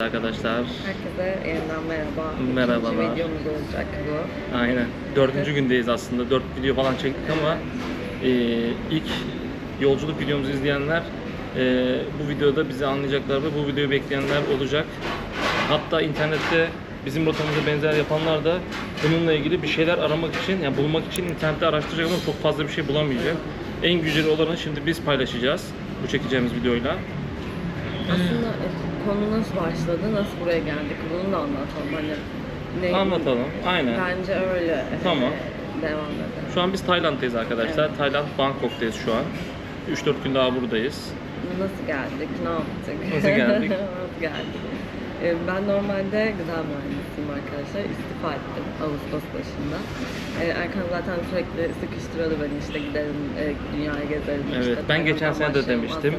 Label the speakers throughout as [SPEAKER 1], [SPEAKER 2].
[SPEAKER 1] Arkadaşlar.
[SPEAKER 2] Herkese yeniden merhaba.
[SPEAKER 1] Merhabalar.
[SPEAKER 2] İkinci videomuz olacak bu.
[SPEAKER 1] Aynen. 4. gündeyiz aslında. 4 video falan çektik ama ilk yolculuk videomuzu izleyenler bu videoda bizi anlayacaklar ve bu videoyu bekleyenler olacak. Hatta internette bizim rotamıza benzer yapanlar da bununla ilgili bir şeyler aramak için, yani bulmak için internette araştıracak ama çok fazla bir şey bulamayacak. En güzeli olanı şimdi biz paylaşacağız bu çekeceğimiz videoyla.
[SPEAKER 2] Aslında konu nasıl başladı, nasıl buraya geldik bunu da anlatalım. Hani
[SPEAKER 1] Anlatalım. Aynen.
[SPEAKER 2] Bence öyle.
[SPEAKER 1] Tamam.
[SPEAKER 2] Devam edelim.
[SPEAKER 1] Şu an biz Tayland'dayız arkadaşlar.
[SPEAKER 2] Evet.
[SPEAKER 1] Tayland, Bangkok'tayız şu an. 3-4 gün daha buradayız.
[SPEAKER 2] Nasıl geldik, ne yaptık?
[SPEAKER 1] Nasıl geldik?
[SPEAKER 2] Nasıl geldik? Ben normalde gıda mühendisiyim arkadaşlar. İstifa ettim Ağustos başında. Erkan zaten sürekli sıkıştırıyordu beni, işte giderim, dünyayı gezerim.
[SPEAKER 1] Evet,
[SPEAKER 2] işte,
[SPEAKER 1] ben geçen sene de demiştim.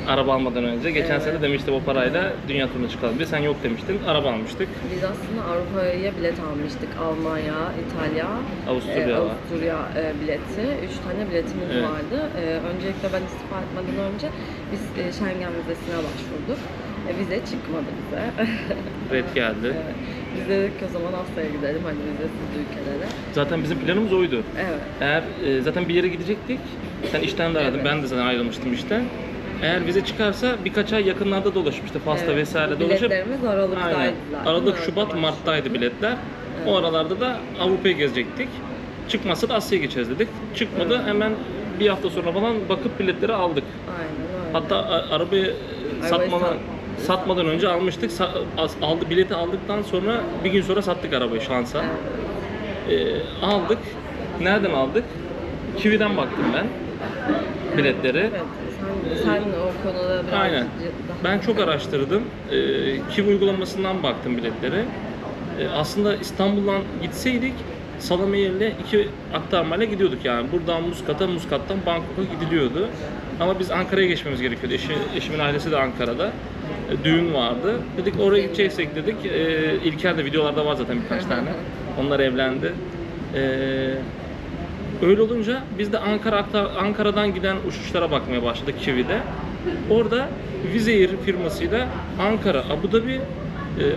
[SPEAKER 1] Araba almadan önce. Geçen sene de demiştim o parayla dünya turuna çıkalım diye. Sen yok demiştin. Araba almıştık.
[SPEAKER 2] Biz aslında Avrupa'ya bilet almıştık. Almanya, İtalya, Avusturya bileti. 3 tane biletimiz
[SPEAKER 1] Evet.
[SPEAKER 2] vardı. Öncelikle ben istifa etmeden önce biz Schengen vizesine başvurduk. Vize çıkmadı bize.
[SPEAKER 1] Red geldi.
[SPEAKER 2] Biz dedik ki o zaman Asya'ya gidelim, hani vizesiz ülkelere.
[SPEAKER 1] Zaten bizim planımız oydu.
[SPEAKER 2] Evet.
[SPEAKER 1] Eğer zaten bir yere gidecektik. Sen işten de aradın.
[SPEAKER 2] Evet.
[SPEAKER 1] Ben de zaten ayrılmıştım işten. Eğer vize çıkarsa birkaç ay yakınlarda dolaşıp işte Fas'ta vesaire dolaşıp.
[SPEAKER 2] Biletlerimiz Aralık'taydı.
[SPEAKER 1] Aynen. Aralık,
[SPEAKER 2] Aralık
[SPEAKER 1] Şubat,
[SPEAKER 2] başladı.
[SPEAKER 1] Mart'taydı biletler. O aralarda da Avrupa'yı gezecektik. Çıkmazsa da Asya'ya geçeriz dedik. Çıkmadı.
[SPEAKER 2] Evet.
[SPEAKER 1] Hemen bir hafta sonra falan bakıp biletleri aldık.
[SPEAKER 2] Aynen öyle.
[SPEAKER 1] Hatta arabayı satmadan önce almıştık. Bileti aldıktan sonra bir gün sonra sattık arabayı şansa. Aldık. Nereden aldık? Kiwi'den baktım ben biletleri.
[SPEAKER 2] Evet. Sen o konuda biraz
[SPEAKER 1] Aynen. Ben çok araştırdım. Kiwi uygulamasından baktım biletleri. Aslında İstanbul'dan gitseydik Salameyer ile 2 aktarmayla gidiyorduk yani. Buradan Muskat'tan Bangkok'a gidiliyordu. Ama biz Ankara'ya geçmemiz gerekiyordu. Eşimin ailesi de Ankara'da. Düğün vardı. Dedik oraya gideceksek dedik. İlker de videolarda var zaten birkaç tane. Onlar evlendi. Öyle olunca biz de Ankara'dan giden uçuşlara bakmaya başladık Kiwi'de. Orada Wizz Air firmasıyla Ankara, Abu Dhabi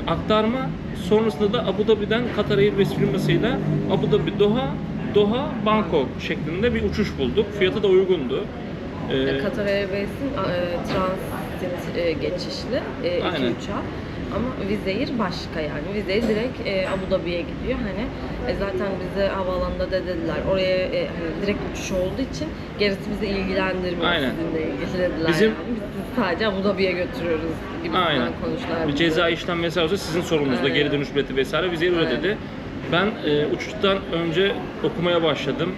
[SPEAKER 1] aktarma, sonrasında da Abu Dhabi'den Qatar Airways firmasıyla Abu Dhabi, Doha, Bangkok şeklinde bir uçuş bulduk. Fiyatı da uygundu.
[SPEAKER 2] Qatar Airways'in transit geçişli iki
[SPEAKER 1] Aynen.
[SPEAKER 2] uçağı. Ama Wizz Air başka yani. Wizz Air direkt Abu Dhabi'ye gidiyor. Hani zaten bize havaalanında da dediler. Oraya hani direkt uçuş olduğu için gerisi bizi ilgilendirmiyor.
[SPEAKER 1] Aynen.
[SPEAKER 2] Sizinle ilgili dediler
[SPEAKER 1] Bizim-
[SPEAKER 2] yani. Biz sizi sadece Abu Dhabi'ye götürüyoruz gibisinden
[SPEAKER 1] Aynen.
[SPEAKER 2] konuştular.
[SPEAKER 1] Bir
[SPEAKER 2] bize.
[SPEAKER 1] ceza işlem vesaire olsa sizin sorununuzda,
[SPEAKER 2] Evet.
[SPEAKER 1] geri dönüş bileti vesaire Wizz Air öyle
[SPEAKER 2] Evet.
[SPEAKER 1] dedi. Ben uçuştan önce okumaya başladım.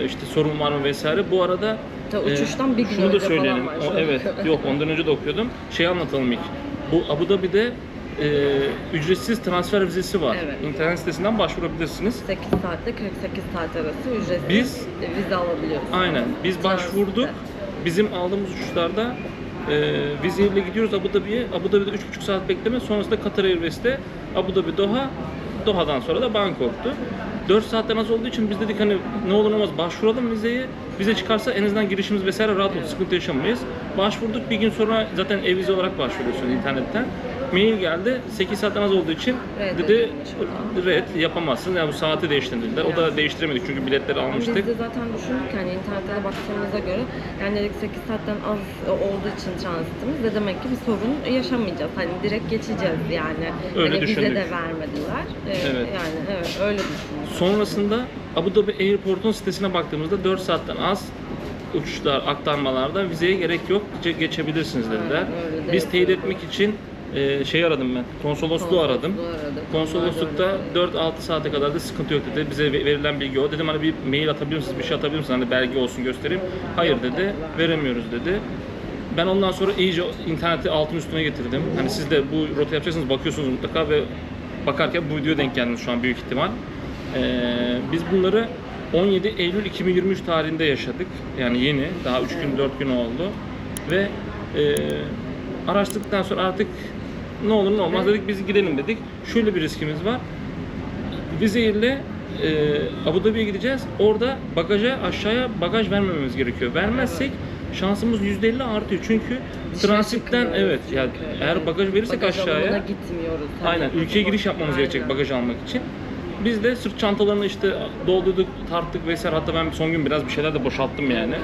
[SPEAKER 1] İşte sorun var mı vesaire. Bu arada
[SPEAKER 2] Uçuştan bir gün
[SPEAKER 1] şunu da
[SPEAKER 2] önce falan
[SPEAKER 1] söyleyelim.
[SPEAKER 2] başladık.
[SPEAKER 1] Evet, yok ondan önce de okuyordum. Anlatalım ilk. Bu Abu Dhabi'de ücretsiz transfer vizesi var.
[SPEAKER 2] Evet.
[SPEAKER 1] İnternet sitesinden başvurabilirsiniz.
[SPEAKER 2] 8 saatle 48 saat arası ücretsiz
[SPEAKER 1] Biz-
[SPEAKER 2] vize alabiliyoruz.
[SPEAKER 1] Aynen. Biz başvurduk. Bizim aldığımız uçuşlarda Wizz Air'le gidiyoruz Abu Dhabi'ye. Abu Dhabi'de 3,5 saat bekleme. Sonrasında Qatar Airways'te Abu Dhabi, Doha'dan sonra da Bangkok'tu. 4 saatten az olduğu için biz dedik hani ne olur ne olmaz başvuralım vizeye. Vize çıkarsa en azından girişimiz vesaire rahat olur, sıkıntı yaşamayız. Başvurduk, bir gün sonra zaten e-vize olarak başvuruyorsun internetten. Mail geldi, 8 saatten az olduğu için dedi red yapamazsın, yani bu saati değiştirdiler. O da değiştiremedik çünkü biletleri almıştık.
[SPEAKER 2] Biz de zaten düşündük hani internete baktığımıza göre yani dedik 8 saatten az olduğu için transitimiz de demek ki bir sorun yaşamayacağız. Hani direkt geçeceğiz yani.
[SPEAKER 1] Öyle
[SPEAKER 2] hani
[SPEAKER 1] düşündük.
[SPEAKER 2] bize de vermediler.
[SPEAKER 1] Evet.
[SPEAKER 2] Yani evet öyle düşündük.
[SPEAKER 1] Sonrasında Abu Dhabi Airport'un sitesine baktığımızda 4 saatten az uçuşlar, aktarmalarda vizeye gerek yok, geçebilirsiniz dediler.
[SPEAKER 2] öyle de
[SPEAKER 1] Biz teyit
[SPEAKER 2] yapıyorduk.
[SPEAKER 1] etmek için aradım ben. Konsolosluğu aradım. Konsoloslukta
[SPEAKER 2] Onlar da öyle
[SPEAKER 1] 4-6 saate kadar da sıkıntı yok dedi. Bize verilen bilgi o. Dedim hani bir mail atabilir misiniz, bir şey atabilir misiniz? Hani belge olsun göstereyim. Hayır dedi, veremiyoruz dedi. Ben ondan sonra iyice interneti altın üstüne getirdim. Hani siz de bu rota yapacaksınız, bakıyorsunuz mutlaka ve bakarken bu videoya denk geldiniz şu an büyük ihtimal. Biz bunları 17 Eylül 2023 tarihinde yaşadık. Yani yeni, daha 3 gün 4 gün oldu. Ve araştırdıktan sonra artık ne olur ne olmaz dedik, biz gidelim dedik. Şöyle bir riskimiz var. Wizz Air'le Abu Dhabi'ye gideceğiz. Orada bagaja aşağıya bagaj vermememiz gerekiyor. Vermezsek şansımız %50 artıyor. Çünkü
[SPEAKER 2] Dışarı
[SPEAKER 1] transitten
[SPEAKER 2] çıkmıyoruz
[SPEAKER 1] evet yani
[SPEAKER 2] çünkü.
[SPEAKER 1] eğer bagaj verirsek
[SPEAKER 2] Bagaj alanına
[SPEAKER 1] aşağıya
[SPEAKER 2] gitmiyoruz. Tabii.
[SPEAKER 1] aynen ülkeye giriş yapmamız gerekecek
[SPEAKER 2] Aynen.
[SPEAKER 1] bagaj almak için. Biz de sırt çantalarını işte doldurduk, tarttık vesaire. Hatta ben son gün biraz bir şeyler de boşalttım yani.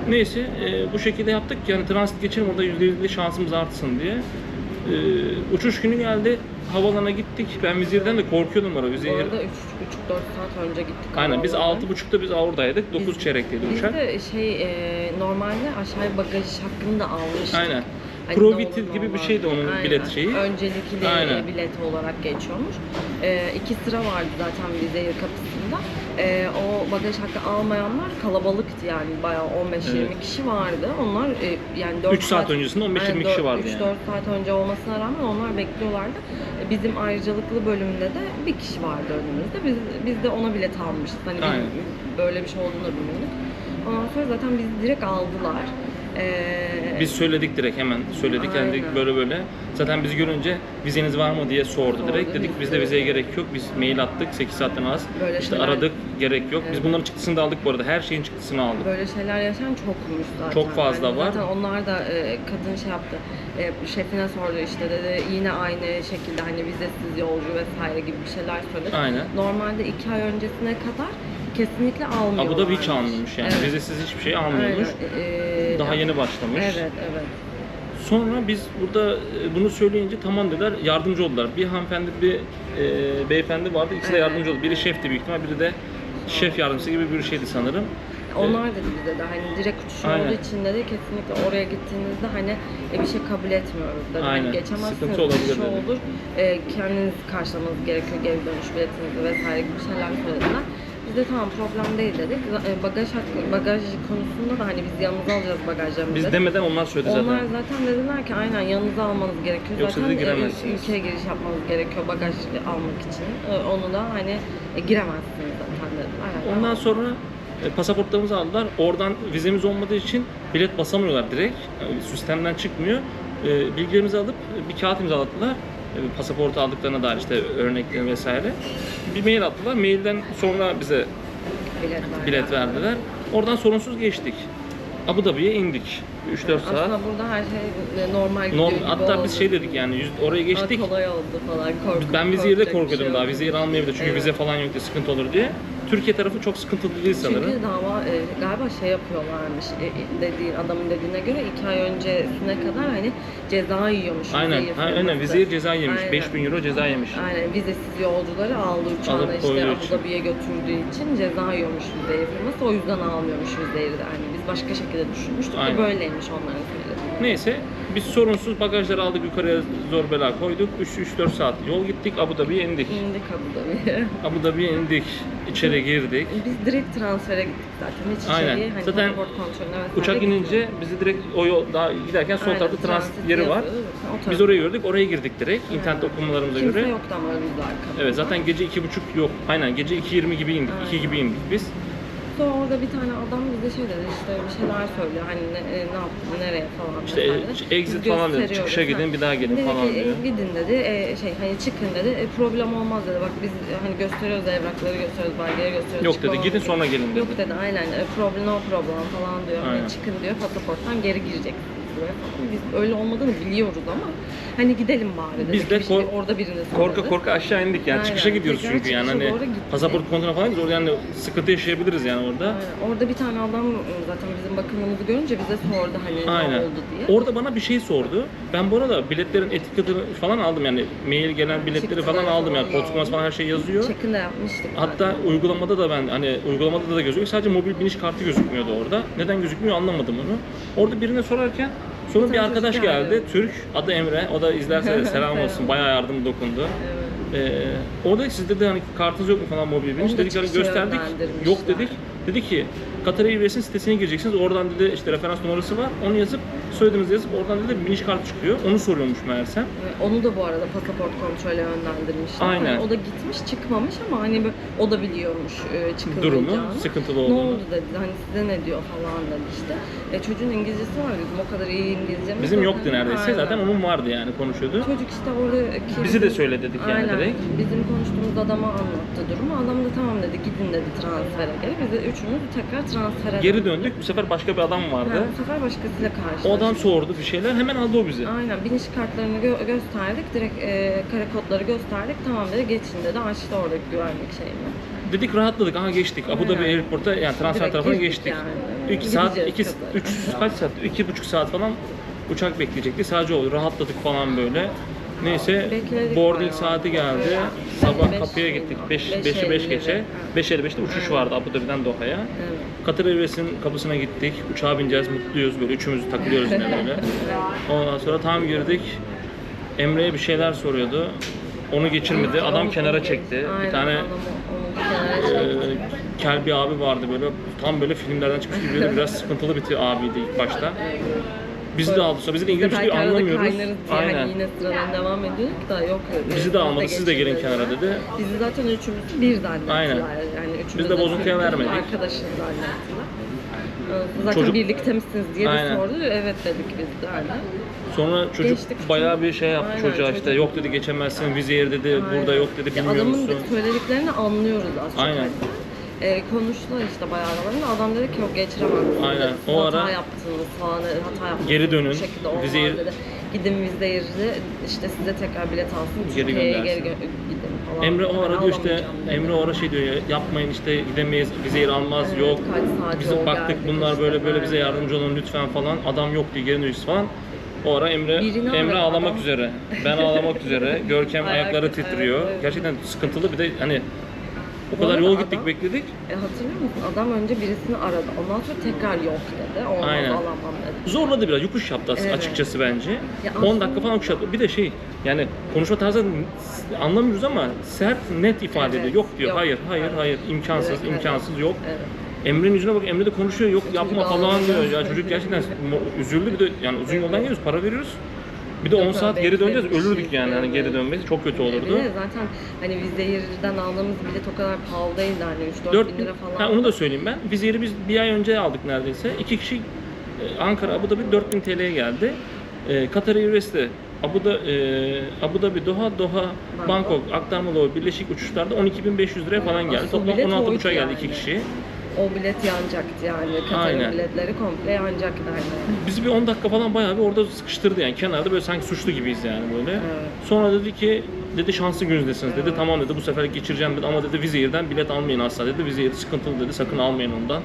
[SPEAKER 1] Neyse bu şekilde yaptık yani transit geçelim orada %50 şansımız artsın diye. Uçuş günü geldi. Havalarına gittik. Ben vizirden de korkuyordum orada.
[SPEAKER 2] Bu
[SPEAKER 1] Vizir...
[SPEAKER 2] arada 3,5-4 saat önce gittik.
[SPEAKER 1] Aynen biz
[SPEAKER 2] havalarına.
[SPEAKER 1] 6.30'da biz oradaydık. 9 çeyrekteydi uçak.
[SPEAKER 2] Biz de normalde aşağıya bagaj hakkını da almıştık.
[SPEAKER 1] Aynen.
[SPEAKER 2] Hani
[SPEAKER 1] Pro
[SPEAKER 2] ne
[SPEAKER 1] Vitil
[SPEAKER 2] olur
[SPEAKER 1] gibi bir
[SPEAKER 2] olmaz.
[SPEAKER 1] şeydi onun
[SPEAKER 2] Aynen.
[SPEAKER 1] bilet şeyi.
[SPEAKER 2] Öncelikli
[SPEAKER 1] Aynen.
[SPEAKER 2] bilet olarak geçiyormuş. 2 sıra vardı zaten Vizehir kapısında. O bagaj hakkı almayanlar kalabalıktı yani bayağı 15-20
[SPEAKER 1] Evet.
[SPEAKER 2] kişi vardı. Onlar yani 4
[SPEAKER 1] 3 saat öncesinde 15-20 kişi vardı
[SPEAKER 2] 3-4
[SPEAKER 1] yani.
[SPEAKER 2] saat önce olmasına rağmen onlar bekliyorlardı. Bizim ayrıcalıklı bölümde de bir kişi vardı önümüzde. Biz de ona bilet almıştık. Hani
[SPEAKER 1] Aynen.
[SPEAKER 2] böyle bir şey olduğunu da bilmiyorduk. Ondan sonra zaten bizi direkt aldılar.
[SPEAKER 1] Biz söyledik direkt hemen söyledik yani dedik
[SPEAKER 2] Aynen.
[SPEAKER 1] böyle böyle. Zaten bizi görünce vizeniz var mı diye sordu direkt.
[SPEAKER 2] Sordu,
[SPEAKER 1] Dedik
[SPEAKER 2] biz
[SPEAKER 1] bizde
[SPEAKER 2] de-
[SPEAKER 1] vizeye gerek yok. Biz mail attık 8 saatten az.
[SPEAKER 2] Böyle
[SPEAKER 1] işte
[SPEAKER 2] şeyler-
[SPEAKER 1] aradık gerek yok. Biz
[SPEAKER 2] Evet.
[SPEAKER 1] bunların çıktısını da aldık bu arada. Her şeyin çıktısını aldık.
[SPEAKER 2] Böyle şeyler yaşayan çokmuş zaten.
[SPEAKER 1] Çok fazla
[SPEAKER 2] Yani
[SPEAKER 1] var.
[SPEAKER 2] Zaten onlar da kadın şey yaptı. Şefine sordu işte dedi yine aynı şekilde hani vizesiz yolcu vesaire gibi bir şeyler söyledi.
[SPEAKER 1] Aynen.
[SPEAKER 2] Normalde 2 ay öncesine kadar kesinlikle almıyorlar.
[SPEAKER 1] Abu Dhabi hiç almıyormuş yani.
[SPEAKER 2] Evet.
[SPEAKER 1] Vizesiz hiçbir şey almıyormuş.
[SPEAKER 2] Aynen.
[SPEAKER 1] Daha yeni başlamış.
[SPEAKER 2] Evet.
[SPEAKER 1] Sonra biz burada bunu söyleyince tamam dediler, yardımcı oldular. Bir hanımefendi, bir beyefendi vardı, ikisi de
[SPEAKER 2] Evet.
[SPEAKER 1] yardımcı oldu. Biri şefti büyük ihtimal, biri de şef yardımcısı gibi bir şeydi sanırım.
[SPEAKER 2] Onlar dedi bize de hani direkt uçuş
[SPEAKER 1] Aynen.
[SPEAKER 2] olduğu için dedi kesinlikle oraya gittiğinizde hani bir şey kabul etmiyoruz dedi.
[SPEAKER 1] Aynen.
[SPEAKER 2] Hani geçemezsiniz,
[SPEAKER 1] Sıkıntı olabilir
[SPEAKER 2] bir şey
[SPEAKER 1] dedi.
[SPEAKER 2] olur. Kendiniz karşılamanız gerekiyor geri dönüş biletinizi vesaire gibi şeyler söylediler. Biz de tamam problem değil dedik. Bagaj konusunda da hani biz yanımıza alacağız bagajlarımızı.
[SPEAKER 1] Biz demeden onlar söyledi zaten.
[SPEAKER 2] Onlar zaten dediler ki aynen yanınıza almanız gerekiyor.
[SPEAKER 1] Yoksa
[SPEAKER 2] zaten
[SPEAKER 1] dedi giremezsiniz.
[SPEAKER 2] ülkeye giriş yapmanız gerekiyor bagaj almak için. Onu da hani giremezsiniz zaten dediler. Yani,
[SPEAKER 1] Ondan
[SPEAKER 2] tamam.
[SPEAKER 1] sonra pasaportlarımızı aldılar. Oradan vizemiz olmadığı için bilet basamıyorlar direkt. Sistemden çıkmıyor. Bilgilerimizi alıp bir kağıt imzalattılar. Pasaportu aldıklarına dair işte örnekleri vesaire. Bir mail attılar. Mailden sonra bize bilet verdiler. Oradan sorunsuz geçtik. Abu Dhabi'ye indik. 3-4 saat.
[SPEAKER 2] Aslında burada her şey normal gidiyor gibi
[SPEAKER 1] Hatta
[SPEAKER 2] oldu.
[SPEAKER 1] biz şey dedik yani oraya geçtik.
[SPEAKER 2] Kolay oldu falan.
[SPEAKER 1] Ben Vizier'de
[SPEAKER 2] korkacak bir
[SPEAKER 1] korkuyordum
[SPEAKER 2] şey
[SPEAKER 1] daha.
[SPEAKER 2] yok.
[SPEAKER 1] Vizier almayabilir çünkü
[SPEAKER 2] Evet.
[SPEAKER 1] vize falan yok diye sıkıntı olur diye. Türkiye tarafı çok sıkıntılı değil sanırım.
[SPEAKER 2] Çünkü dava galiba şey yapıyorlarmış adamın dediğine göre 2 ay öncesine kadar hani ceza yiyormuş.
[SPEAKER 1] Aynen,
[SPEAKER 2] Vizier
[SPEAKER 1] aynen.
[SPEAKER 2] firması.
[SPEAKER 1] Vizier ceza yemiş.
[SPEAKER 2] Aynen.
[SPEAKER 1] 5.000 euro ceza yemiş.
[SPEAKER 2] Aynen vizesiz yolcuları aldı uçağına
[SPEAKER 1] Alıp
[SPEAKER 2] işte
[SPEAKER 1] koyduğu
[SPEAKER 2] Abu
[SPEAKER 1] için.
[SPEAKER 2] Dhabi'ye götürdüğü için ceza yiyormuş Vizier firması. O yüzden almıyormuş Vizier'i de. Yani biz başka şekilde düşünmüştük
[SPEAKER 1] Aynen.
[SPEAKER 2] de böyleymiş onların söylediği.
[SPEAKER 1] Neyse biz sorunsuz bagajları aldık yukarıya zor bela koyduk. 3-4 saat yol gittik Abu Dhabi'ye indik.
[SPEAKER 2] İndik Abu Dhabi'ye.
[SPEAKER 1] Abu Dhabi'ye indik. İçeri girdik.
[SPEAKER 2] Biz direkt transfere gittik zaten. Hiç
[SPEAKER 1] Aynen.
[SPEAKER 2] içeriye hani
[SPEAKER 1] Zaten
[SPEAKER 2] pasaport kontrolüne vesaire
[SPEAKER 1] Uçak inince bizi direkt o yol daha giderken sol
[SPEAKER 2] Aynen,
[SPEAKER 1] tarafta transit yeri var.
[SPEAKER 2] yazıyor. O
[SPEAKER 1] Biz
[SPEAKER 2] tarafta.
[SPEAKER 1] orayı gördük. Oraya girdik direkt. İnternet okumalarımıza
[SPEAKER 2] Kimse
[SPEAKER 1] göre.
[SPEAKER 2] yoktu ama önümüzde arkamızda.
[SPEAKER 1] Evet zaten gece 2.30 yok. Aynen gece 2.20 gibi indik.
[SPEAKER 2] Aynen.
[SPEAKER 1] 2 gibi indik biz.
[SPEAKER 2] Sonra orada bir tane adam bize şey dedi işte bir şeyler söylüyor hani ne yaptın nereye falan
[SPEAKER 1] İşte
[SPEAKER 2] vesaire.
[SPEAKER 1] exit
[SPEAKER 2] Biz
[SPEAKER 1] falan dedi.
[SPEAKER 2] gösteriyoruz.
[SPEAKER 1] Çıkışa gidin bir daha gelin
[SPEAKER 2] Dedi
[SPEAKER 1] falan
[SPEAKER 2] ki,
[SPEAKER 1] diyor.
[SPEAKER 2] gidin dedi hani çıkın dedi problem olmaz dedi bak biz hani gösteriyoruz evrakları gösteriyoruz belgeleri gösteriyoruz.
[SPEAKER 1] Yok dedi
[SPEAKER 2] çıkmamız
[SPEAKER 1] gidin
[SPEAKER 2] gerekiyor.
[SPEAKER 1] sonra gelin dedi.
[SPEAKER 2] Yok dedi aynen problem no problem falan diyor.
[SPEAKER 1] Aynen.
[SPEAKER 2] Hani çıkın diyor pasaporttan geri gireceksiniz buraya falan. Biz öyle olmadığını biliyoruz ama hani gidelim bari dedik.
[SPEAKER 1] Biz de
[SPEAKER 2] Bir şey orada birini
[SPEAKER 1] korka korka aşağı indik yani.
[SPEAKER 2] Aynen.
[SPEAKER 1] Çıkışa gidiyoruz
[SPEAKER 2] Tekrar
[SPEAKER 1] çünkü yani
[SPEAKER 2] çıkışa
[SPEAKER 1] hani
[SPEAKER 2] doğru gittik.
[SPEAKER 1] pasaport kontrolü falan gidiyoruz. Orada yani sıkıntı yaşayabiliriz yani orada.
[SPEAKER 2] Aynen. Orada bir tane adam zaten bizim bakımımızı görünce bize sordu hani
[SPEAKER 1] Aynen.
[SPEAKER 2] ne oldu diye.
[SPEAKER 1] Orada bana bir şey sordu. Ben bu arada biletlerin etiketini falan aldım yani mail gelen biletleri falan
[SPEAKER 2] Çıktıları
[SPEAKER 1] aldım yani
[SPEAKER 2] falan
[SPEAKER 1] koltuk numarası falan her şey yazıyor.
[SPEAKER 2] Check-in de yapmıştık.
[SPEAKER 1] Hatta
[SPEAKER 2] zaten.
[SPEAKER 1] uygulamada da ben hani uygulamada da gözüküyor. Sadece mobil biniş kartı gözükmüyordu orada. Neden gözükmüyor anlamadım onu. Orada birine sorarken sonra bir
[SPEAKER 2] tane
[SPEAKER 1] arkadaş
[SPEAKER 2] çocuk geldi.
[SPEAKER 1] geldi. Türk. Adı Emre. O da izlerse selam olsun. Bayağı yardım dokundu.
[SPEAKER 2] Evet.
[SPEAKER 1] Orada sizde de hani kartınız yok mu falan mobil biniş.
[SPEAKER 2] Onu da
[SPEAKER 1] Dedik hani
[SPEAKER 2] çıkışa
[SPEAKER 1] gösterdik.
[SPEAKER 2] yönlendirmişler.
[SPEAKER 1] Yok dedik. Dedi ki Qatar Airways'in sitesine gireceksiniz. Oradan dedi işte referans numarası var. Onu yazıp soyadınızı yazıp oradan dedi biniş kartı çıkıyor. Onu soruyormuş meğersem.
[SPEAKER 2] Onu da bu arada pasaport kontrole yönlendirmişler.
[SPEAKER 1] Aynen.
[SPEAKER 2] Yani o da gitmiş çıkmamış ama hani böyle, o da biliyormuş çıkılmayacağını.
[SPEAKER 1] Durumu, sıkıntılı
[SPEAKER 2] Ne
[SPEAKER 1] olduğunu.
[SPEAKER 2] oldu dedi, hani size ne diyor falan dedi işte. Çocuğun İngilizcesi var bizim, o kadar iyi İngilizcemiz
[SPEAKER 1] Bizim
[SPEAKER 2] yok.
[SPEAKER 1] yoktu neredeyse.
[SPEAKER 2] Aynen.
[SPEAKER 1] Zaten onun vardı yani konuşuyordu.
[SPEAKER 2] Çocuk işte oradaki...
[SPEAKER 1] Bizi de söyle dedik yani
[SPEAKER 2] Aynen.
[SPEAKER 1] direkt.
[SPEAKER 2] Bizim konuştuğumuz adama anlattı durumu. Adam da tamam dedi, gidin dedi transfere geri. Biz de üçümüz tekrar transfere
[SPEAKER 1] Geri döndük. Bu sefer başka bir adam vardı.
[SPEAKER 2] Ha, bu sefer başkasıyla karşılaştık.
[SPEAKER 1] O adam sordu bir şeyler. Hemen aldı o bizi.
[SPEAKER 2] Aynen, biniş kartlarını gösterdik, direkt kare kodları gösterdik, tamam dedi, geçin dedi, açtı oradaki güvenlik şeyini.
[SPEAKER 1] Dedik rahatladık. Aha geçtik. Abu Dhabi
[SPEAKER 2] Aynen.
[SPEAKER 1] Airport'a yani transfer
[SPEAKER 2] Direkt
[SPEAKER 1] tarafına
[SPEAKER 2] girdik
[SPEAKER 1] geçtik.
[SPEAKER 2] yani.
[SPEAKER 1] 2 saat,
[SPEAKER 2] Gideceğiz
[SPEAKER 1] 3
[SPEAKER 2] kadar.
[SPEAKER 1] kaç saat? 2,5 saat falan uçak bekleyecekti. Sadece oldu. Rahatladık falan böyle. Neyse
[SPEAKER 2] Bekledik
[SPEAKER 1] boarding
[SPEAKER 2] bayağı.
[SPEAKER 1] saati geldi. Sabah
[SPEAKER 2] Beş
[SPEAKER 1] kapıya
[SPEAKER 2] miydi?
[SPEAKER 1] gittik.
[SPEAKER 2] Beş
[SPEAKER 1] 5'i 5
[SPEAKER 2] elli.
[SPEAKER 1] geçe.
[SPEAKER 2] Evet.
[SPEAKER 1] 5.55'te uçuş vardı Abu Dhabi'den Doha'ya.
[SPEAKER 2] Evet.
[SPEAKER 1] Katar Airways'in kapısına gittik. Uçağa bineceğiz. Mutluyuz böyle. Üçümüz takılıyoruz yine böyle. Ondan sonra tam girdik. Emre'ye bir şeyler soruyordu. Onu geçirmedi. Adam kenara çekti.
[SPEAKER 2] Aynen,
[SPEAKER 1] Bir tane
[SPEAKER 2] onu kenara çekti.
[SPEAKER 1] kel bir abi vardı böyle. Tam böyle filmlerden çıkmış gibi böyle biraz sıkıntılı bir abiydi ilk başta. Bizi de aldı. Sonra biz de İngilizce
[SPEAKER 2] Belki arada
[SPEAKER 1] anlamıyoruz.
[SPEAKER 2] kaynarız diye hani
[SPEAKER 1] Aynen.
[SPEAKER 2] yine sıradan devam ediyorduk da yok.
[SPEAKER 1] Bizi de almadı. Siz de gelin
[SPEAKER 2] geçin
[SPEAKER 1] kenara
[SPEAKER 2] dediler.
[SPEAKER 1] dedi.
[SPEAKER 2] Bizi zaten üçümüz bir zannettiler.
[SPEAKER 1] Aynen.
[SPEAKER 2] Yani üçümüz
[SPEAKER 1] Biz de bozuntuya
[SPEAKER 2] Türk'üz,
[SPEAKER 1] vermedik.
[SPEAKER 2] arkadaşız zannettiler. Zaten
[SPEAKER 1] Çocuk-
[SPEAKER 2] birlikte misiniz diye de
[SPEAKER 1] Aynen.
[SPEAKER 2] sordu. Evet dedik biz de aynen.
[SPEAKER 1] Sonra çocuk
[SPEAKER 2] Geçtik.
[SPEAKER 1] bayağı bir şey yaptı
[SPEAKER 2] Aynen,
[SPEAKER 1] çocuğa işte.
[SPEAKER 2] çocuk-
[SPEAKER 1] Yok dedi geçemezsin. Vize yeri dedi.
[SPEAKER 2] Aynen.
[SPEAKER 1] Burada yok dedi.
[SPEAKER 2] Ya
[SPEAKER 1] Bilmiyor
[SPEAKER 2] adamın
[SPEAKER 1] musun?
[SPEAKER 2] söylediklerini anlıyoruz az çok.
[SPEAKER 1] Aynen.
[SPEAKER 2] Hani. Konuştular işte bayağı aralarında. Adam dedi ki yok geçiremezsiniz.
[SPEAKER 1] Aynen.
[SPEAKER 2] Dedi.
[SPEAKER 1] O
[SPEAKER 2] Hata
[SPEAKER 1] ara-
[SPEAKER 2] yaptınız falan. Hata yaptınız.
[SPEAKER 1] Geri dönün.
[SPEAKER 2] Bu şekilde olmaz
[SPEAKER 1] Vizeyi-
[SPEAKER 2] dedi. Gidin vize yeri işte size tekrar bilet alsın.
[SPEAKER 1] Geri
[SPEAKER 2] Türkiye'ye
[SPEAKER 1] göndersin.
[SPEAKER 2] gidin falan.
[SPEAKER 1] Emre o
[SPEAKER 2] Ben
[SPEAKER 1] ara diyor işte,
[SPEAKER 2] alamayacağım dedi.
[SPEAKER 1] Emre o ara şey diyor ya, yapmayın işte gidemeyiz, vize yeri almaz,
[SPEAKER 2] Evet,
[SPEAKER 1] yok.
[SPEAKER 2] kaç saat
[SPEAKER 1] Bizim
[SPEAKER 2] yol
[SPEAKER 1] baktık
[SPEAKER 2] geldik
[SPEAKER 1] bunlar
[SPEAKER 2] işte,
[SPEAKER 1] böyle böyle bize
[SPEAKER 2] aynen.
[SPEAKER 1] yardımcı olun lütfen falan. Adam yok diyor, geri dönüyoruz falan. O ara
[SPEAKER 2] Birini
[SPEAKER 1] Emre
[SPEAKER 2] aradı
[SPEAKER 1] ağlamak
[SPEAKER 2] adam.
[SPEAKER 1] üzere. Ben ağlamak üzere. Görkem ayakları
[SPEAKER 2] Evet,
[SPEAKER 1] titriyor.
[SPEAKER 2] evet.
[SPEAKER 1] Gerçekten sıkıntılı bir de hani o
[SPEAKER 2] Bu
[SPEAKER 1] kadar
[SPEAKER 2] arada
[SPEAKER 1] yol
[SPEAKER 2] adam-
[SPEAKER 1] gittik bekledik.
[SPEAKER 2] Hatırlıyor musun? Adam önce birisini aradı. Ondan sonra tekrar yok dedi. Olmaz
[SPEAKER 1] Aynen.
[SPEAKER 2] alamam dedi.
[SPEAKER 1] Zorladı biraz, yokuş yaptı
[SPEAKER 2] Evet.
[SPEAKER 1] açıkçası bence.
[SPEAKER 2] Ya
[SPEAKER 1] 10 dakika
[SPEAKER 2] aslında-
[SPEAKER 1] falan yokuş yaptı. Bir de şey yani konuşma tarzı anlamıyoruz ama sert net ifade
[SPEAKER 2] Evet.
[SPEAKER 1] ediyor. Yok diyor.
[SPEAKER 2] Yok.
[SPEAKER 1] Hayır, hayır, hayır. imkansız,
[SPEAKER 2] Evet, evet.
[SPEAKER 1] imkansız yok.
[SPEAKER 2] Evet.
[SPEAKER 1] Emre'nin yüzüne bak, Emre de konuşuyor, yok yapma falan
[SPEAKER 2] ağlıyor.
[SPEAKER 1] diyor. Ya çocuk gerçekten üzüldü, bir de yani uzun yoldan geliyoruz, para veriyoruz. Bir de
[SPEAKER 2] Yok
[SPEAKER 1] 10
[SPEAKER 2] abi,
[SPEAKER 1] saat geri döneceğiz,
[SPEAKER 2] beklemiş,
[SPEAKER 1] ölürdük yani hani geri
[SPEAKER 2] evet.
[SPEAKER 1] dönmesi çok kötü
[SPEAKER 2] Bir
[SPEAKER 1] olurdu.
[SPEAKER 2] de zaten hani Vizehir'den aldığımız bilet o kadar pahalı değildi hani 3-4
[SPEAKER 1] 4
[SPEAKER 2] bin lira falan.
[SPEAKER 1] ha, onu da söyleyeyim ben. Vizeri biz bir ay önce aldık neredeyse. 2 kişi Ankara, Abu Dhabi 4000 TL'ye geldi. Katar Airways'te Abu Dhabi, Doha, Bangkok aktarmalı birleşik uçuşlarda 12.500 liraya falan geldi.
[SPEAKER 2] Asıl
[SPEAKER 1] Toplam
[SPEAKER 2] bilet
[SPEAKER 1] 16
[SPEAKER 2] oydu
[SPEAKER 1] uçağa geldi 2
[SPEAKER 2] yani.
[SPEAKER 1] kişi.
[SPEAKER 2] O bilet yanacaktı yani. Katar'ın
[SPEAKER 1] Aynen.
[SPEAKER 2] biletleri komple yanacaktı yani.
[SPEAKER 1] Bizi bir 10 dakika falan bayağı bir orada sıkıştırdı yani kenarda böyle sanki suçlu gibiyiz yani böyle.
[SPEAKER 2] Evet.
[SPEAKER 1] Sonra dedi ki dedi şanslı günündesiniz dedi.
[SPEAKER 2] Evet.
[SPEAKER 1] Tamam dedi bu sefer geçireceğim dedi ama dedi Vizehir'den bilet almayın asla dedi. Vizehir sıkıntılı dedi. Sakın almayın ondan.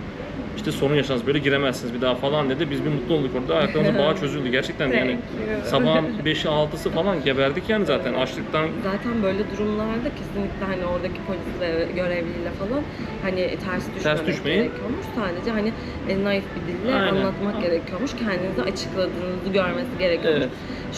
[SPEAKER 1] İşte sorun yaşarsınız böyle giremezsiniz bir daha falan dedi. Biz bir mutlu olduk orada. Ayaklarımız bağı çözüldü gerçekten yani.
[SPEAKER 2] Thank you.
[SPEAKER 1] Sabahın 5'i 6'sı falan geberdik yani zaten açlıktan.
[SPEAKER 2] Zaten böyle durumlarda kesinlikle hani oradaki polis ve görevliyle falan hani ters
[SPEAKER 1] düşmeyin.
[SPEAKER 2] gerekiyormuş. Sadece hani naif bir dille
[SPEAKER 1] Aynen.
[SPEAKER 2] anlatmak gerekiyormuş. Kendinizi açıkladığınızı görmesi gerekiyormuş.
[SPEAKER 1] Evet.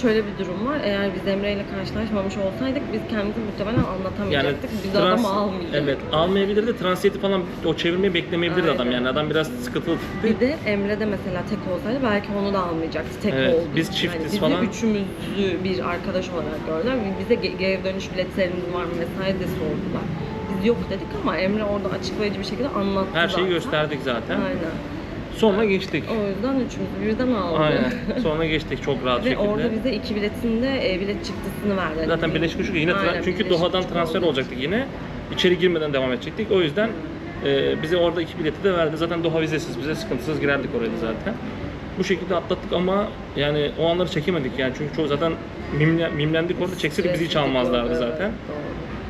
[SPEAKER 2] Şöyle bir durum var. Eğer biz Emre ile karşılaşmamış olsaydık biz kendimizi muhtemelen anlatamayacaktık. Biz adam almayacaktık.
[SPEAKER 1] Evet almayabilirdi. Transiti falan o çevirmeyi beklemeyebilirdi adam
[SPEAKER 2] Aynen.
[SPEAKER 1] yani. Adam biraz sıkıntılı tuttu.
[SPEAKER 2] Bir de Emre de mesela tek olsaydı belki onu da almayacaktı. Tek
[SPEAKER 1] Evet,
[SPEAKER 2] oldu.
[SPEAKER 1] biz çiftiz
[SPEAKER 2] bizi
[SPEAKER 1] falan.
[SPEAKER 2] üçümüzü bir arkadaş olarak gördüler. Bize geri dönüş biletleriniz var mı vesaire de sordular. Biz yok dedik ama Emre orada açıklayıcı bir şekilde anlattı
[SPEAKER 1] Her şeyi
[SPEAKER 2] zaten.
[SPEAKER 1] gösterdik zaten.
[SPEAKER 2] Aynen.
[SPEAKER 1] Sonra geçtik.
[SPEAKER 2] O yüzden üçümüzü birden aldı.
[SPEAKER 1] Aynen. Sonra geçtik çok rahat
[SPEAKER 2] Ve
[SPEAKER 1] şekilde.
[SPEAKER 2] orada bize 2 biletin de bilet çıktısını verdi. Yani
[SPEAKER 1] Zaten
[SPEAKER 2] bizim-
[SPEAKER 1] Birleşik Uçuk yine
[SPEAKER 2] Aynen,
[SPEAKER 1] çünkü
[SPEAKER 2] Birleşik
[SPEAKER 1] Doha'dan
[SPEAKER 2] Uçuk
[SPEAKER 1] transfer
[SPEAKER 2] oldu.
[SPEAKER 1] olacaktık yine. İçeri girmeden devam edecektik. O yüzden bize orada 2 bileti de verdi. Zaten Doha vizesiz bize sıkıntısız girerdik oraya da zaten. Bu şekilde atlattık ama yani o anları çekemedik yani çünkü çoğu zaten mimlendik orada çekseydik bizi hiç almazlardı
[SPEAKER 2] Evet,
[SPEAKER 1] zaten.
[SPEAKER 2] doğru.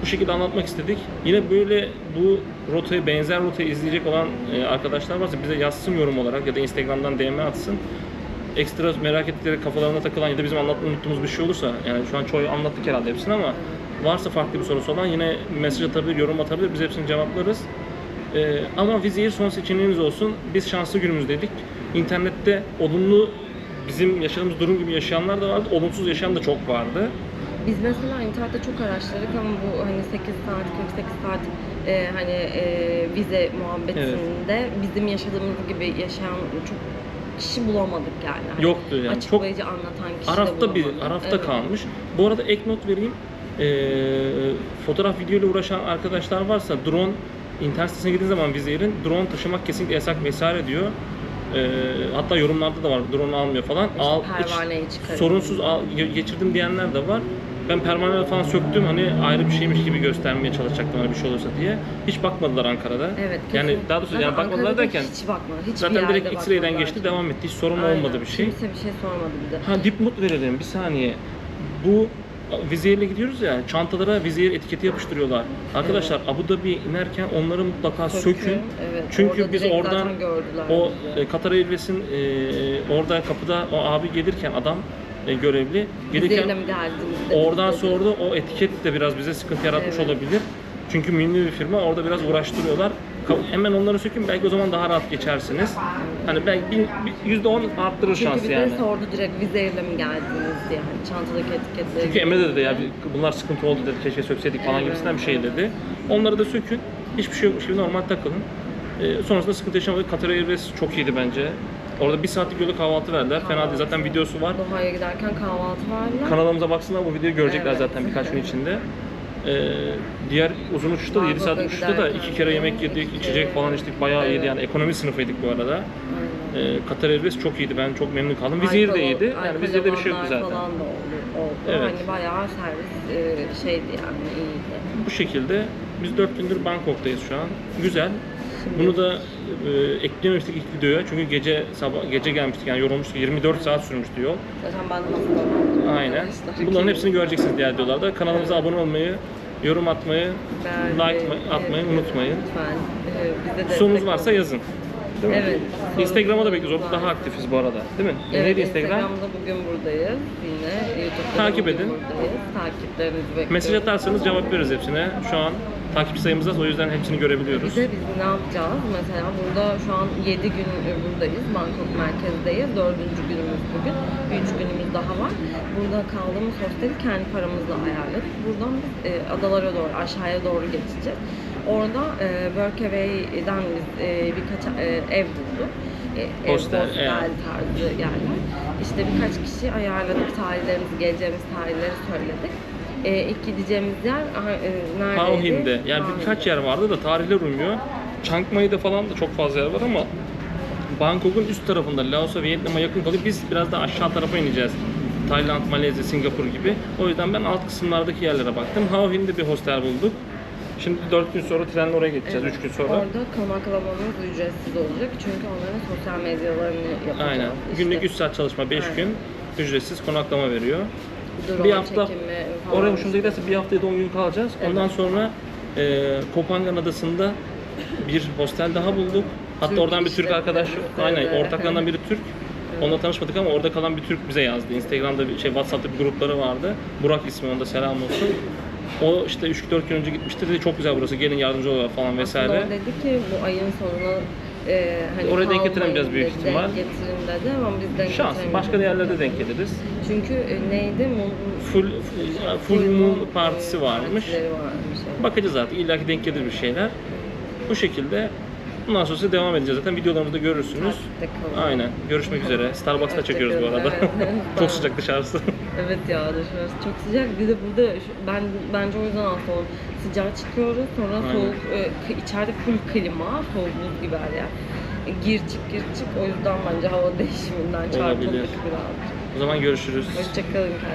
[SPEAKER 1] Bu şekilde anlatmak istedik. Yine böyle bu rotayı, benzer rotayı izleyecek olan arkadaşlar varsa bize yazsın yorum olarak ya da Instagram'dan DM atsın. Ekstra merak ettikleri, kafalarına takılan ya da bizim unuttuğumuz bir şey olursa, yani şu an çoğu anlattık herhalde hepsini ama varsa farklı bir sorusu olan yine mesaj atabilir, yorum atabilir. Biz hepsini cevaplarız. Ama Vizehir son seçeneğiniz olsun. Biz şanslı günümüzdeydik. İnternette olumlu bizim yaşadığımız durum gibi yaşayanlar da vardı. Olumsuz yaşayan da çok vardı.
[SPEAKER 2] Biz mesela internette çok araştırdık ama bu hani 8 saat, 48 saat vize muhabbetinde bizim yaşadığımız gibi yaşayan çok kişi bulamadık yani. Hani
[SPEAKER 1] Yoktu yani. Çok
[SPEAKER 2] açıklayıcı anlatan kişi de
[SPEAKER 1] Arafta
[SPEAKER 2] bulamadık.
[SPEAKER 1] arafta
[SPEAKER 2] Evet.
[SPEAKER 1] kalmış. Bu arada ek not vereyim. Fotoğraf video ile uğraşan arkadaşlar varsa drone internet sitesine girdiğiniz zaman Vizier'in drone taşımak kesinlikle yasak vesaire diyor. Hatta yorumlarda da var drone almıyor falan.
[SPEAKER 2] Pervaneyi çıkarın.
[SPEAKER 1] Sorunsuz geçirdim diyenler de var. Ben pervaneleri falan söktüm hani ayrı bir şeymiş gibi göstermeye çalışacaktım hani bir şey olursa diye. Hiç bakmadılar Ankara'da.
[SPEAKER 2] Evet,
[SPEAKER 1] yani
[SPEAKER 2] kesin.
[SPEAKER 1] daha doğrusu yani
[SPEAKER 2] Zaten
[SPEAKER 1] bakmadılar
[SPEAKER 2] Ankara'da
[SPEAKER 1] derken
[SPEAKER 2] hiç bakmadı. Hiçbir
[SPEAKER 1] zaten
[SPEAKER 2] yerde
[SPEAKER 1] direkt X-ray'den
[SPEAKER 2] bakmadılar.
[SPEAKER 1] geçti devam etti. Hiç sorun
[SPEAKER 2] Aynen.
[SPEAKER 1] olmadı bir şey.
[SPEAKER 2] Kimse bir şey sormadı bize.
[SPEAKER 1] Ha dipnot verelim bir saniye. Bu Vizier'le gidiyoruz ya çantalara Vizier etiketi yapıştırıyorlar. Arkadaşlar Abu Dhabi'ye inerken onları mutlaka sökün.
[SPEAKER 2] Evet,
[SPEAKER 1] Çünkü
[SPEAKER 2] orada
[SPEAKER 1] biz
[SPEAKER 2] direkt
[SPEAKER 1] oradan
[SPEAKER 2] zaten gördüler
[SPEAKER 1] o
[SPEAKER 2] bizi.
[SPEAKER 1] Qatar Airways'in orada kapıda o abi gelirken adam görevli
[SPEAKER 2] Vizier'le
[SPEAKER 1] gelirken
[SPEAKER 2] mi geldiniz dedi,
[SPEAKER 1] oradan
[SPEAKER 2] dedi.
[SPEAKER 1] sordu o etiket de biraz bize sıkıntı yaratmış
[SPEAKER 2] Evet.
[SPEAKER 1] olabilir. Çünkü mühimli bir firma orada biraz uğraştırıyorlar. Hemen onları sökün belki o zaman daha rahat geçersiniz. Hani belki %10 arttırır
[SPEAKER 2] Çünkü
[SPEAKER 1] şansı
[SPEAKER 2] bize
[SPEAKER 1] yani.
[SPEAKER 2] sordu direkt Vizier'le mi geldiniz diye. Hani çantadaki etiketleri.
[SPEAKER 1] Çünkü Emre de dedi ya bunlar sıkıntı oldu dedi keşke sökseydik falan
[SPEAKER 2] Evet.
[SPEAKER 1] gibisinden bir şey dedi. Onları da sökün. Hiçbir şey yokmuş gibi normal takılın. Sonrasında sıkıntı yaşamadık. Qatar Airways çok iyiydi bence. Orada 1 saatlik yolda kahvaltı verdiler. Fena değil. Zaten videosu var.
[SPEAKER 2] Doha'ya giderken kahvaltı verdiler.
[SPEAKER 1] Kanalımıza baksınlar bu videoyu görecekler
[SPEAKER 2] Evet.
[SPEAKER 1] zaten birkaç gün içinde. Diğer uzun uçuşta da 7 saat
[SPEAKER 2] Bangkok'a
[SPEAKER 1] uçuşta da
[SPEAKER 2] giderken
[SPEAKER 1] 2 kere yemek yedik, içecek falan içtik. Bayağı iyiydi yani ekonomi sınıfıydık bu arada.
[SPEAKER 2] Aynen.
[SPEAKER 1] Qatar Airways çok iyiydi. Ben çok memnun kaldım. Vizier de iyiydi. Yani Vizier'de bir şey yoktu zaten.
[SPEAKER 2] Falan da oldu.
[SPEAKER 1] Evet.
[SPEAKER 2] Hani bayağı servis şeydi yani iyiydi.
[SPEAKER 1] Bu şekilde biz 4 gündür Bangkok'tayız şu an. Güzel. Bunu da eklememiştik ilk videoya çünkü gece gelmiştik yani yorulmuştuk. 24 saat sürmüştü yol.
[SPEAKER 2] Zaten ben de hasta oldum.
[SPEAKER 1] Aynen.
[SPEAKER 2] arkadaşlar.
[SPEAKER 1] Bunların hepsini göreceksiniz diğer videolarda. Kanalımıza abone olmayı, yorum atmayı, like atmayı unutmayın.
[SPEAKER 2] Lütfen. Bize de
[SPEAKER 1] Sorunuz varsa yazın. Değil mi?
[SPEAKER 2] Evet.
[SPEAKER 1] Instagram'a da
[SPEAKER 2] sorunuz
[SPEAKER 1] bekliyoruz. Orada daha
[SPEAKER 2] varsa.
[SPEAKER 1] aktifiz bu arada. Değil mi?
[SPEAKER 2] Evet,
[SPEAKER 1] Neydi Instagram?
[SPEAKER 2] Instagram'da bugün buradayız. Yine YouTube'da
[SPEAKER 1] Takip
[SPEAKER 2] bugün
[SPEAKER 1] edin.
[SPEAKER 2] buradayız. Takiplerinizi bekliyoruz.
[SPEAKER 1] Mesaj atarsanız cevap veririz hepsine. Şu an takipçi sayımız az o yüzden hepsini görebiliyoruz.
[SPEAKER 2] Bir de biz ne yapacağız? Mesela burada şu an 7 gün buradayız. Bangkok merkezdeyiz. 4. günümüz bugün. 3 günümüz daha var. Burada kaldığımız hosteli kendi paramızla ayarladık. Buradan biz adalara doğru, aşağıya doğru geçeceğiz. Orada Workaway'den biz birkaç ev bulduk.
[SPEAKER 1] Hostel,
[SPEAKER 2] Hostel tarzı yerler. İşte birkaç kişi ayarladık. Tarihlerimizi, geleceğimiz tarihleri söyledik. İlk gideceğimiz yer neredeydi?
[SPEAKER 1] Hao Hin'de. Yani
[SPEAKER 2] Hao
[SPEAKER 1] birkaç
[SPEAKER 2] Hin'de.
[SPEAKER 1] yer vardı da tarihler uymuyor. Chiang Mai'de falan da çok fazla yer var ama Bangkok'un üst tarafında Laos'a, Vietnam'a yakın kalıyor. Biz biraz daha aşağı tarafa ineceğiz. Tayland, Malezya, Singapur gibi. O yüzden ben alt kısımlardaki yerlere baktım. Hao Hin'de bir hostel bulduk. Şimdi 4 gün sonra trenle oraya geçeceğiz, 3 gün sonra.
[SPEAKER 2] Orada konaklamamız ücretsiz olacak çünkü onların sosyal medyalarını yapacağız.
[SPEAKER 1] Aynen.
[SPEAKER 2] İşte
[SPEAKER 1] Günlük 3 saat çalışma, 5
[SPEAKER 2] Aynen.
[SPEAKER 1] gün ücretsiz konaklama veriyor.
[SPEAKER 2] drone
[SPEAKER 1] Bir hafta
[SPEAKER 2] çekimi falan.
[SPEAKER 1] oraya hoşumuza giderse bir hafta ya da 10 gün kalacağız. Ondan sonra Koh Phangan Adası'nda bir hostel daha bulduk. Hatta
[SPEAKER 2] Türk
[SPEAKER 1] oradan bir Türk arkadaş,
[SPEAKER 2] işletmesi.
[SPEAKER 1] aynen ortaklarından biri Türk. Onunla tanışmadık ama orada kalan bir Türk bize yazdı. Instagram'da bir WhatsApp'ta bir grupları vardı. Burak ismi, onda selam olsun. O işte 3-4 gün önce gitmişti dedi çok güzel burası gelin yardımcı oluyorlar falan vesaire.
[SPEAKER 2] Aslında o dedi ki bu ayın sonuna hani
[SPEAKER 1] Oraya denk
[SPEAKER 2] kalmayın
[SPEAKER 1] getiremeyeceğiz büyük
[SPEAKER 2] dedi,
[SPEAKER 1] ihtimal.
[SPEAKER 2] Denk getirin dedi ama biz denk
[SPEAKER 1] Şans.
[SPEAKER 2] getiremedik.
[SPEAKER 1] Başka yerlerde denk geliriz.
[SPEAKER 2] Çünkü neydi?
[SPEAKER 1] Full Moon partisi varmış.
[SPEAKER 2] Partileri varmış. Evet.
[SPEAKER 1] Bakacağız artık. İlla ki denk gelir bir şeyler. Bu şekilde bundan sonra devam edeceğiz. Zaten videolarımızda görürsünüz.
[SPEAKER 2] Takipte kalın.
[SPEAKER 1] Aynen. Görüşmek üzere. Starbucks'ta çekiyoruz bu arada.
[SPEAKER 2] Evet.
[SPEAKER 1] Çok sıcak dışarısı.
[SPEAKER 2] Evet ya dışarısı çok sıcak. Bir de burada bence o yüzden hasta oldum. Sıcağa çıkıyoruz sonra
[SPEAKER 1] Aynen.
[SPEAKER 2] soğuk içeride full klima, soğuk buz gibi her yer. Gir çık o yüzden bence hava değişiminden
[SPEAKER 1] Olabilir.
[SPEAKER 2] çarpıldık biraz.
[SPEAKER 1] O zaman görüşürüz.
[SPEAKER 2] Hoşçakalın.